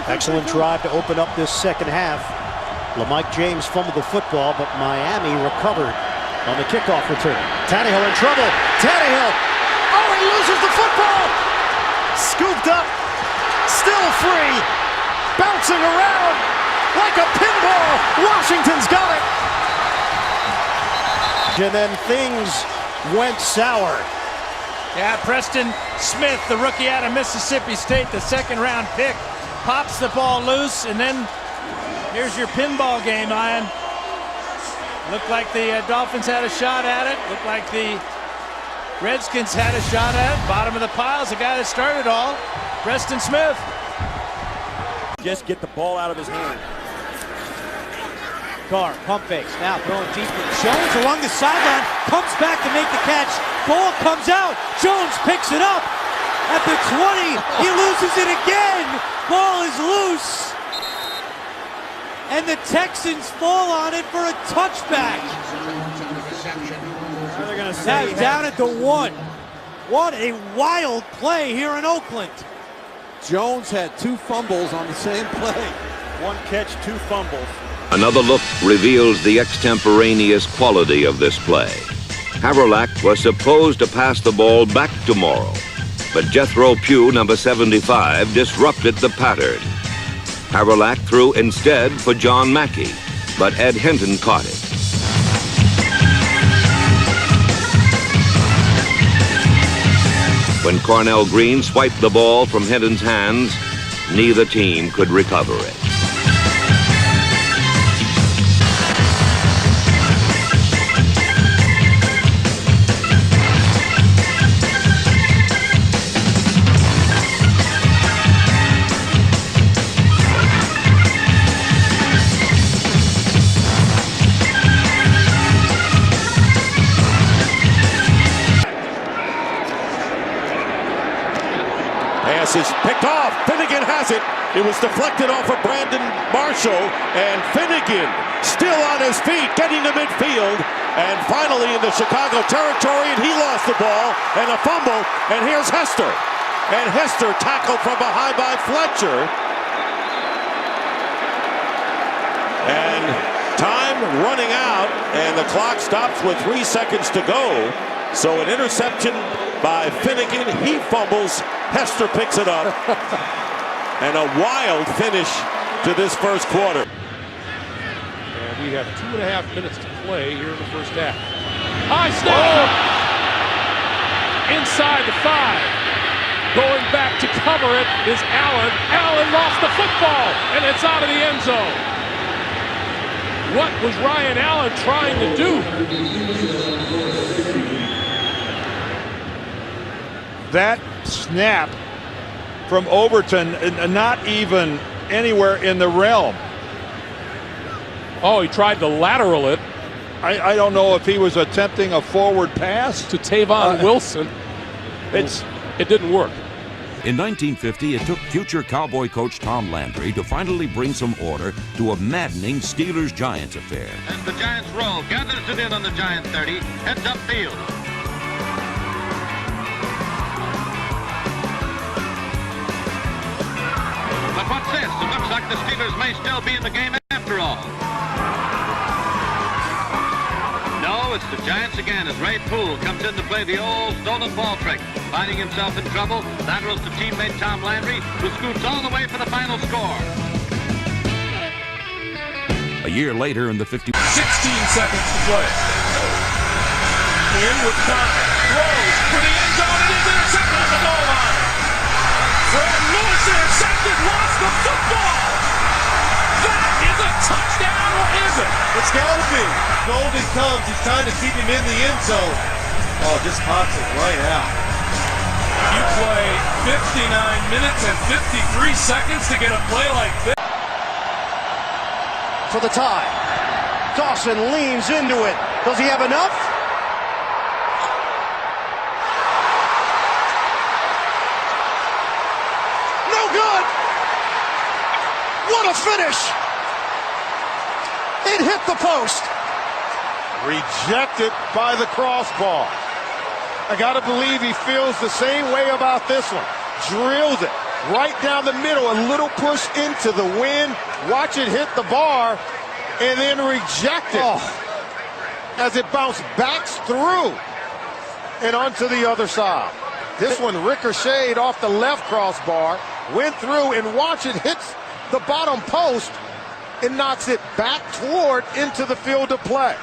Excellent drive to open up this second half. LaMike James fumbled the football, but Miami recovered on the kickoff return. Tannehill in trouble. Tannehill. Oh, he loses the football. Scooped up. Still free. Bouncing around like a pinball. Washington's got it. And then things went sour. Yeah, Preston Smith, the rookie out of Mississippi State, the second-round pick, pops the ball loose, and then here's your pinball game, Ian. Looked like the Dolphins had a shot at it. Looked like the Redskins had a shot at it. Bottom of the pile is the guy that started all, Preston Smith. Just get the ball out of his hand. Carr, pump fakes, now throwing deep. Jones along the sideline, comes back to make the catch. Ball comes out. Jones picks it up at the 20. He loses it again. Ball is loose. And the Texans fall on it for a touchback. Now down at the 1. What a wild play here in Oakland. Jones had 2 fumbles on the same play. 1 catch, 2 fumbles. Another look reveals the extemporaneous quality of this play. Haverlack was supposed to pass the ball back to Morrow, but Jethro Pugh, number 75, disrupted the pattern. Haverlack threw instead for John Mackey, but Ed Hinton caught it. When Cornell Green swiped the ball from Hinton's hands, neither team could recover it. Pass is picked off. Finnegan has it. It was deflected off of Brandon Marshall, and Finnegan still on his feet, getting to midfield, and finally in the Chicago territory, and he lost the ball, and a fumble, and here's Hester. And Hester tackled from behind by Fletcher. And time running out, and the clock stops with 3 seconds to go. So an interception by Finnegan. He fumbles. Hester picks it up. And a wild finish to this first quarter. And we have 2.5 minutes to play here in the first half. High snap! Inside the 5. Going back to cover it is Allen. Allen lost the football, and it's out of the end zone. What was Ryan Allen trying to do? That snap from Overton, not even anywhere in the realm. Oh, he tried to lateral it. I don't know if he was attempting a forward pass to Tavon Wilson. It didn't work. In 1950, it took future Cowboy coach Tom Landry to finally bring some order to a maddening Steelers-Giants affair. As the Giants roll, gathers it in on the Giants 30, heads upfield. But what's this? It looks like the Steelers may still be in the game after all. No, it's the Giants again as Ray Poole comes in to play the old stolen ball trick. Finding himself in trouble, laterals to teammate Tom Landry, who scoots all the way for the final score. A year later in the 16 seconds to play. In with Conner. Throws for the end zone and is intercepted at the goal line. Fred Lewis intercepted, lost the football. That is a touchdown, or is it? It's got to be. Golden comes. He's trying to keep him in the end zone. Oh, just pops it right out. You play 59 minutes and 53 seconds to get a play like this. For the tie. Dawson leans into it. Does he have enough? No good! What a finish! It hit the post. Rejected by the crossbar. I got to believe he feels the same way about this one. Drilled it right down the middle, a little push into the wind. Watch it hit the bar and then reject it as it bounced back through and onto the other side. This one ricocheted off the left crossbar, went through, and watch it hits the bottom post and knocks it back toward into the field of play.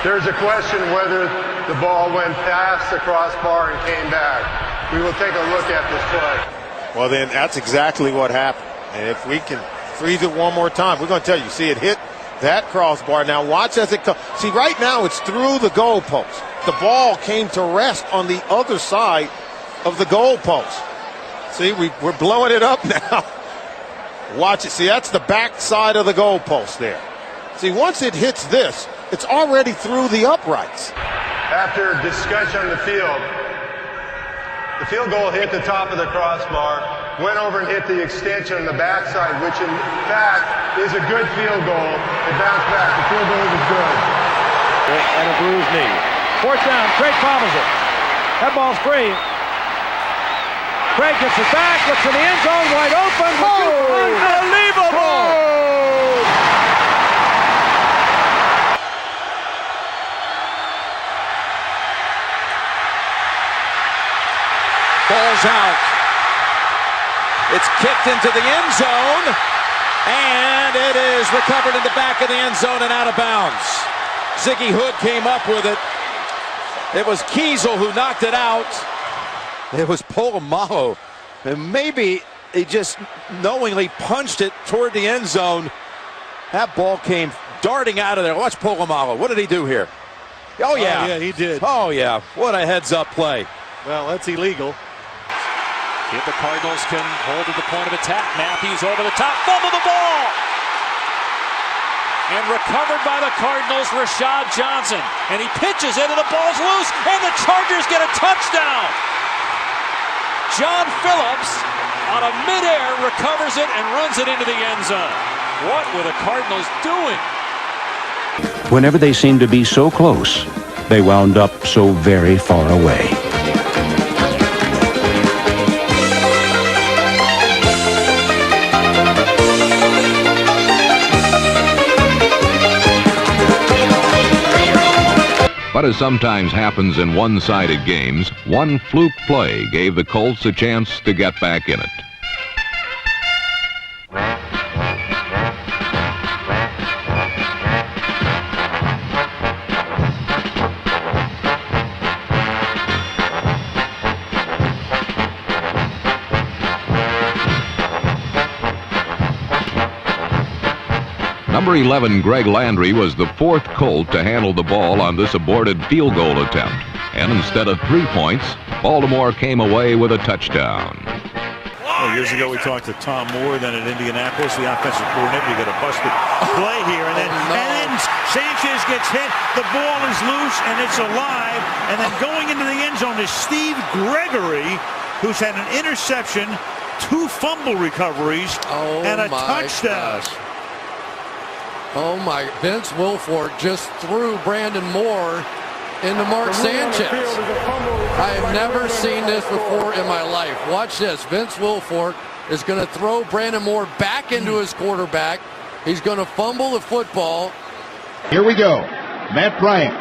There's a question whether the ball went past the crossbar and came back. We will take a look at this play. Well, then that's exactly what happened. And if we can freeze it one more time, we're going to tell you. See, it hit that crossbar. Now watch as it comes. See, right now it's through the goalpost. The ball came to rest on the other side of the goalpost. See, we're blowing it up now. Watch it. See, that's the back side of the goalpost there. See, once it hits this, it's already through the uprights. After discussion on the field goal hit the top of the crossbar, went over and hit the extension on the backside, which in fact is a good field goal. It bounced back. The field goal was good. And a bruised knee. Fourth down, Craig fumbles it. That ball's free. Craig gets it back, looks in the end zone, wide open. Unbelievable! Ball's out. It's kicked into the end zone, and it is recovered in the back of the end zone and out of bounds. Ziggy Hood came up with it. It was Kiesel who knocked it out. It was Polamalu, and maybe he just knowingly punched it toward the end zone. That ball came darting out of there. Watch Polamalu. What did he do here? Oh, yeah. Oh, yeah, he did. Oh, yeah. What a heads-up play. Well, that's illegal. See if the Cardinals can hold at the point of attack. Matthews over the top, fumble the ball! And recovered by the Cardinals, Rashad Johnson. And he pitches it, and the ball's loose, and the Chargers get a touchdown! John Phillips, on a midair, recovers it and runs it into the end zone. What were the Cardinals doing? Whenever they seemed to be so close, they wound up so very far away. But as sometimes happens in one-sided games, one fluke play gave the Colts a chance to get back in it. Number 11, Greg Landry, was the fourth Colt to handle the ball on this aborted field goal attempt. And instead of 3 points, Baltimore came away with a touchdown. Well, years ago we talked to Tom Moore, then at Indianapolis, the offensive coordinator. You got a busted play here, and then Sanchez gets hit. The ball is loose, and it's alive. And then going into the end zone is Steve Gregory, who's had an interception, 2 fumble recoveries, and a touchdown. Gosh. Oh my, Vince Wilfork just threw Brandon Moore into Mark Sanchez. I have never seen this before in my life. Watch this. Vince Wilfork is going to throw Brandon Moore back into his quarterback. He's going to fumble the football. Here we go. Matt Bryant.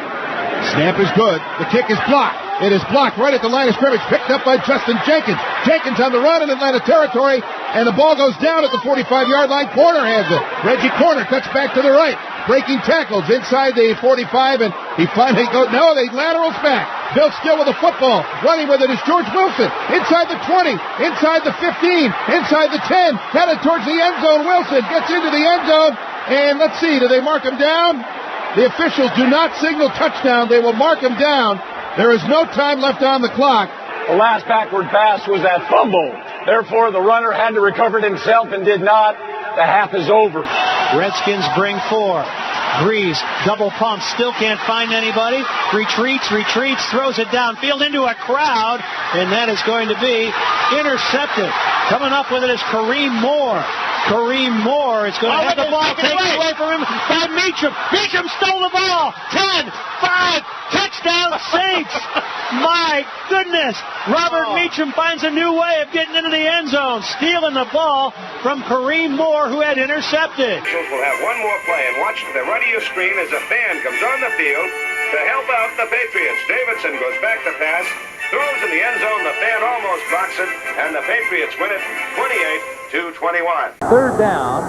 Snap is good. The kick is blocked. It is blocked right at the line of scrimmage. Picked up by Justin Jenkins. Jenkins on the run in Atlanta territory. And the ball goes down at the 45-yard line. Corner has it. Reggie Corner cuts back to the right. Breaking tackles inside the 45, and he finally goes. No, they laterals back. Bill Still with the football. Running with it is George Wilson. Inside the 20. Inside the 15. Inside the 10. Headed towards the end zone. Wilson gets into the end zone. And let's see. Do they mark him down? The officials do not signal touchdown. They will mark him down. There is no time left on the clock. The last backward pass was that fumble. Therefore, the runner had to recover it himself and did not. The half is over. Redskins bring 4. Breeze, double pump, still can't find anybody. Retreats, throws it downfield into a crowd, and that is going to be intercepted. Coming up with it is Kareem Moore. Kareem Moore is going to have the ball taken away from him by Meacham. Meacham stole the ball. 10, 5, touchdown Saints. My goodness! Robert Meacham finds a new way of getting into the end zone, stealing the ball from Kareem Moore, who had intercepted. We'll have one more play, and watch to the right of your screen as a fan comes on the field to help out the Patriots. Davidson goes back to pass, throws in the end zone. The fan almost blocks it, and the Patriots win it 28-21. Third down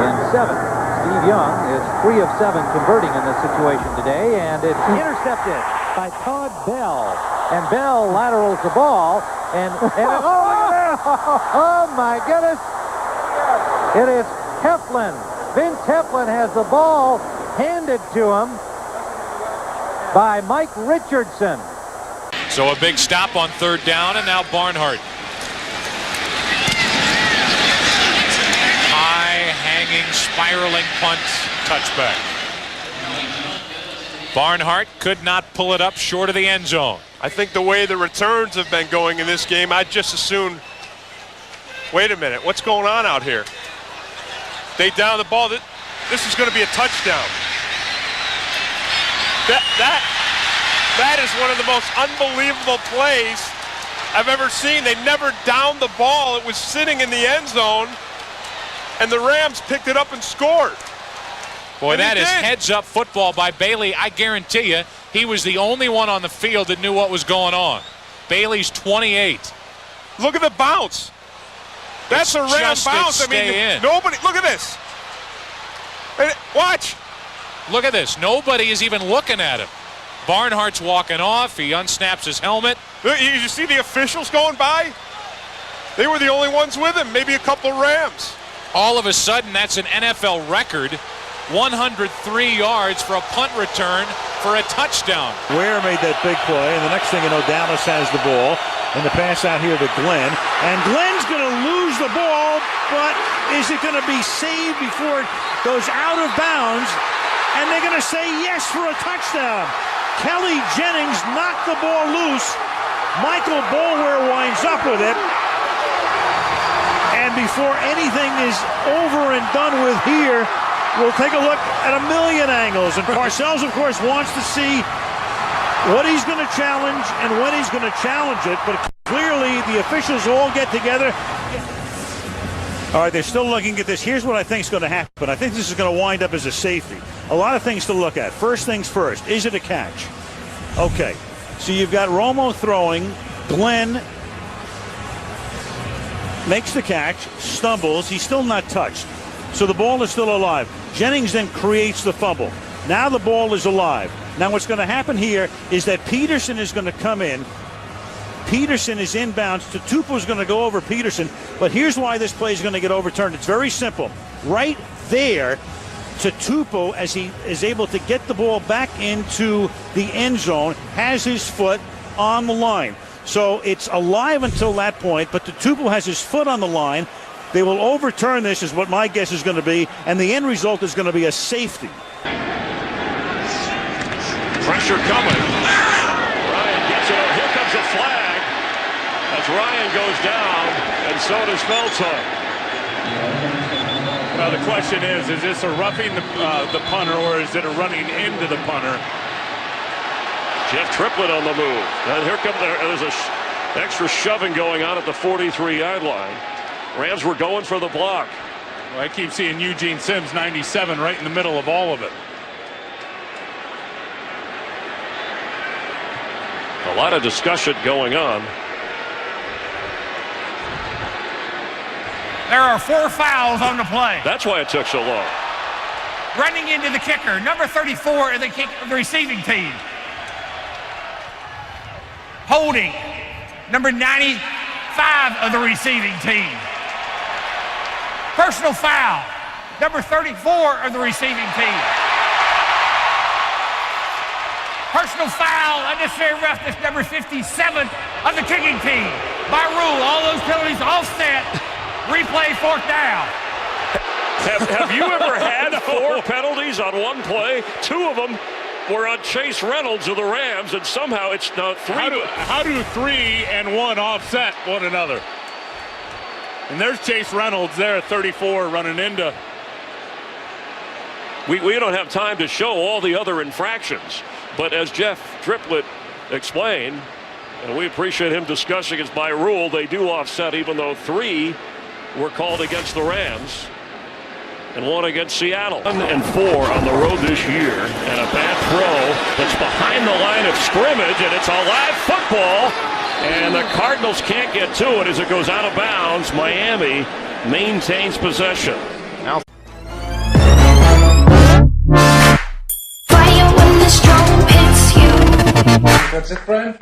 and 7. Steve Young is 3 of 7 converting in this situation today, and it's intercepted by Todd Bell. And Bell laterals the ball, and oh my goodness! It is Heflin. Vince Heflin has the ball handed to him by Mike Richardson. So a big stop on third down, and now Barnhart. High, hanging, spiraling punt, touchback. Barnhart could not pull it up short of the end zone. I think the way the returns have been going in this game, I'd just as soon. Wait a minute, what's going on out here? They down the ball. This is going to be a touchdown. That is one of the most unbelievable plays I've ever seen. They never downed the ball. It was sitting in the end zone, and the Rams picked it up and scored. Boy, that is heads-up football by Bailey. I guarantee you, he was the only one on the field that knew what was going on. Bailey's 28. Look at the bounce. That's a Ram bounce. I mean, nobody. Look at this. Watch. Look at this. Nobody is even looking at him. Barnhart's walking off. He unsnaps his helmet. You see the officials going by? They were the only ones with him. Maybe a couple of Rams. All of a sudden, that's an NFL record. 103 yards for a punt return for a touchdown. Ware made that big play, and the next thing you know, Dallas has the ball. And the pass out here to Glenn. And Glenn's going to lose the ball, but is it going to be saved before it goes out of bounds? And they're going to say yes for a touchdown. Kelly Jennings knocked the ball loose. Michael Boulware winds up with it. And before anything is over and done with here, we'll take a look at a million angles. And Parcells, of course, wants to see what he's going to challenge and when he's going to challenge it. But clearly, the officials all get together. All right, they're still looking at this. Here's what I think is going to happen. I think this is going to wind up as a safety. A lot of things to look at. First things first. Is it a catch? Okay. So you've got Romo throwing. Glenn makes the catch, stumbles. He's still not touched. So the ball is still alive. Jennings then creates the fumble. Now the ball is alive. Now what's going to happen here is that Peterson is going to come in. Peterson is inbounds. Tatupu is going to go over Peterson. But here's why this play is going to get overturned. It's very simple. Right there, Tatupu, as he is able to get the ball back into the end zone, has his foot on the line. So it's alive until that point, but Tatupu has his foot on the line. They will overturn this, is what my guess is going to be, and the end result is going to be a safety. Pressure coming. Ryan gets it. Here comes a flag as Ryan goes down, and so does Felton. Well, the question is this a roughing the punter, or is it a running into the punter? Jeff Triplett on the move. And here comes there's a extra shoving going on at the 43-yard line. Rams were going for the block. Well, I keep seeing Eugene Sims, 97, right in the middle of all of it. A lot of discussion going on. There are 4 fouls on the play. That's why it took so long. Running into the kicker, number 34 of the receiving team. Holding, number 95 of the receiving team. Personal foul, number 34 of the receiving team. Personal foul, unnecessary roughness, number 57 of the kicking team. By rule, all those penalties offset. Replay, 4th down. Have you ever had 4 penalties on one play? 2 of them were on Chase Reynolds of the Rams, and somehow it's now 3. How do 3 and 1 offset one another? And there's Chase Reynolds there at 34 running into. We don't have time to show all the other infractions, but as Jeff Triplett explain, and we appreciate him discussing it. By rule, they do offset, even though 3 were called against the Rams and 1 against Seattle. 1 and 4 on the road this year, and a bad throw that's behind the line of scrimmage, and it's a live football, and the Cardinals can't get to it as it goes out of bounds. Miami maintains possession. Fire when the storm hits you. That's it, Brian?